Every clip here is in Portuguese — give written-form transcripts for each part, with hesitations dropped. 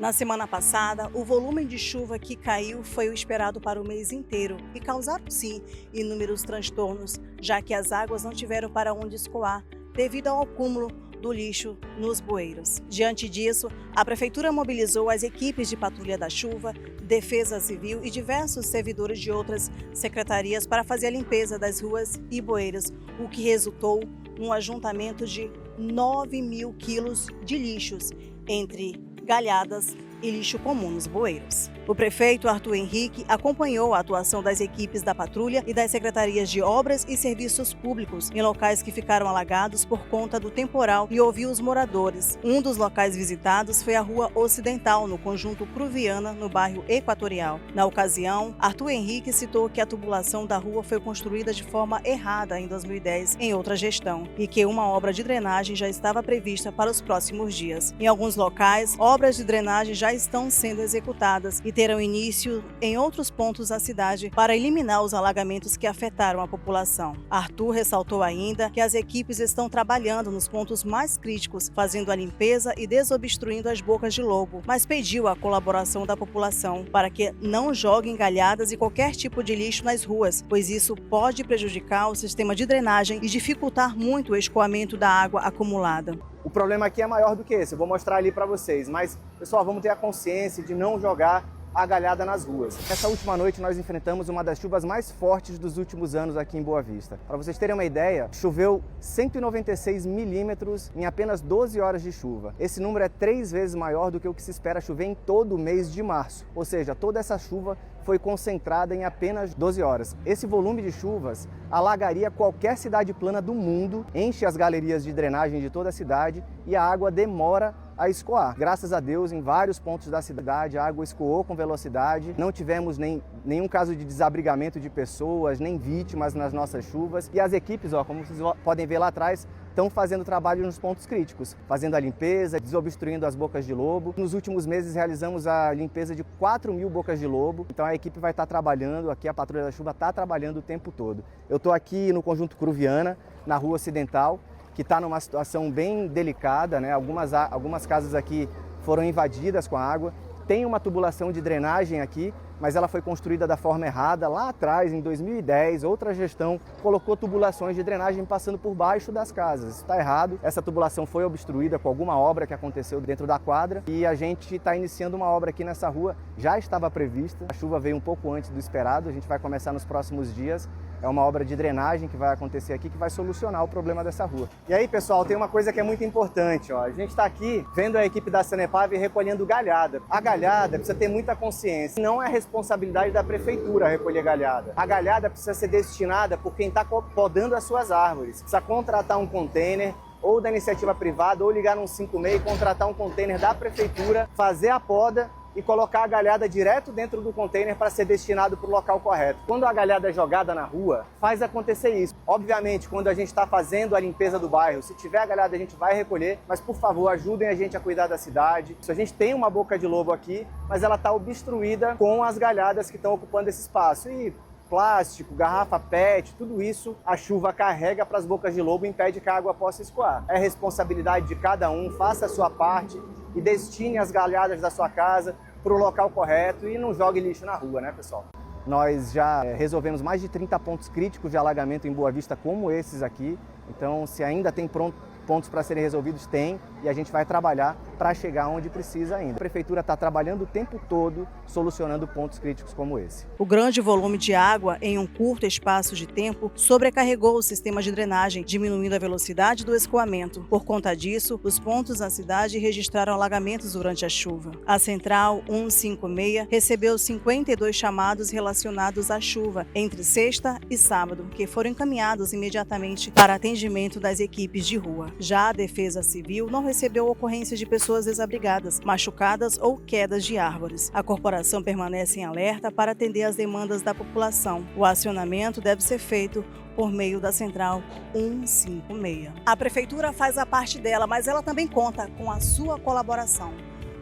Na semana passada, o volume de chuva que caiu foi o esperado para o mês inteiro e causaram, sim, inúmeros transtornos, já que as águas não tiveram para onde escoar devido ao acúmulo do lixo nos bueiros. Diante disso, a Prefeitura mobilizou as equipes de patrulha da chuva, Defesa Civil e diversos servidores de outras secretarias para fazer a limpeza das ruas e bueiros, o que resultou num ajuntamento de 9.000 quilos de lixos, entre galhadas e lixo comum nos bueiros. O prefeito Arthur Henrique acompanhou a atuação das equipes da patrulha e das secretarias de obras e serviços públicos em locais que ficaram alagados por conta do temporal e ouviu os moradores. Um dos locais visitados foi a Rua Ocidental, no conjunto Cruviana, no bairro Equatorial. Na ocasião, Arthur Henrique citou que a tubulação da rua foi construída de forma errada em 2010, em outra gestão, e que uma obra de drenagem já estava prevista para os próximos dias. Em alguns locais, obras de drenagem já estão sendo executadas e terão início em outros pontos da cidade para eliminar os alagamentos que afetaram a população. Arthur ressaltou ainda que as equipes estão trabalhando nos pontos mais críticos, fazendo a limpeza e desobstruindo as bocas de lobo, mas pediu a colaboração da população para que não joguem galhadas e qualquer tipo de lixo nas ruas, pois isso pode prejudicar o sistema de drenagem e dificultar muito o escoamento da água acumulada. O problema aqui é maior do que esse, eu vou mostrar ali para vocês, mas pessoal, vamos ter a consciência de não jogar a galhada nas ruas. Essa última noite nós enfrentamos uma das chuvas mais fortes dos últimos anos aqui em Boa Vista. Para vocês terem uma ideia, choveu 196 milímetros em apenas 12 horas de chuva. Esse número é 3 vezes maior do que o que se espera chover em todo o mês de março. Ou seja, toda essa chuva foi concentrada em apenas 12 horas. Esse volume de chuvas alagaria qualquer cidade plana do mundo, enche as galerias de drenagem de toda a cidade e a água demora a escoar. Graças a Deus, em vários pontos da cidade, a água escoou com velocidade. Não tivemos nenhum caso de desabrigamento de pessoas, nem vítimas nas nossas chuvas. E as equipes, como vocês podem ver lá atrás, estão fazendo trabalho nos pontos críticos, fazendo a limpeza, desobstruindo as bocas de lobo. Nos últimos meses realizamos a limpeza de 4.000 bocas de lobo. Então a equipe vai estar trabalhando, aqui a Patrulha da Chuva está trabalhando o tempo todo. Eu estou aqui no conjunto Cruviana, na Rua Ocidental, que está numa situação bem delicada, né? Algumas casas aqui foram invadidas com a água. Tem uma tubulação de drenagem aqui, mas ela foi construída da forma errada. Lá atrás, em 2010, outra gestão colocou tubulações de drenagem passando por baixo das casas. Isso está errado. Essa tubulação foi obstruída com alguma obra que aconteceu dentro da quadra e a gente está iniciando uma obra aqui nessa rua. Já estava prevista, a chuva veio um pouco antes do esperado, a gente vai começar nos próximos dias. É uma obra de drenagem que vai acontecer aqui, que vai solucionar o problema dessa rua. E aí, pessoal, tem uma coisa que é muito importante. A gente está aqui vendo a equipe da Sanepar recolhendo galhada. A galhada precisa ter muita consciência. Não é responsabilidade da prefeitura recolher galhada. A galhada precisa ser destinada por quem está podando as suas árvores. Precisa contratar um container, ou da iniciativa privada, ou ligar no 56 e contratar um container da prefeitura, fazer a poda e colocar a galhada direto dentro do container para ser destinado para o local correto. Quando a galhada é jogada na rua, faz acontecer isso. Obviamente, quando a gente está fazendo a limpeza do bairro, se tiver a galhada a gente vai recolher, mas por favor, ajudem a gente a cuidar da cidade. A gente tem uma boca de lobo aqui, mas ela está obstruída com as galhadas que estão ocupando esse espaço. E plástico, garrafa PET, tudo isso a chuva carrega para as bocas de lobo e impede que a água possa escoar. É responsabilidade de cada um, faça a sua parte e destine as galhadas da sua casa para o local correto e não jogue lixo na rua, né, pessoal? Nós já resolvemos mais de 30 pontos críticos de alagamento em Boa Vista, como esses aqui. Então, se ainda tem pontos para serem resolvidos, tem, e a gente vai trabalhar para chegar onde precisa ainda. A Prefeitura está trabalhando o tempo todo solucionando pontos críticos como esse. O grande volume de água em um curto espaço de tempo sobrecarregou o sistema de drenagem, diminuindo a velocidade do escoamento. Por conta disso, os pontos na cidade registraram alagamentos durante a chuva. A Central 156 recebeu 52 chamados relacionados à chuva entre sexta e sábado, que foram encaminhados imediatamente para atendimento das equipes de rua. Já a Defesa Civil não recebeu ocorrência de pessoas desabrigadas, machucadas ou quedas de árvores. A corporação permanece em alerta para atender às demandas da população. O acionamento deve ser feito por meio da Central 156. A Prefeitura faz a parte dela, mas ela também conta com a sua colaboração.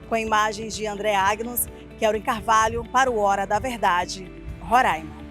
Com imagens de André Agnus, Kelvin Carvalho, para o Hora da Verdade, Roraima.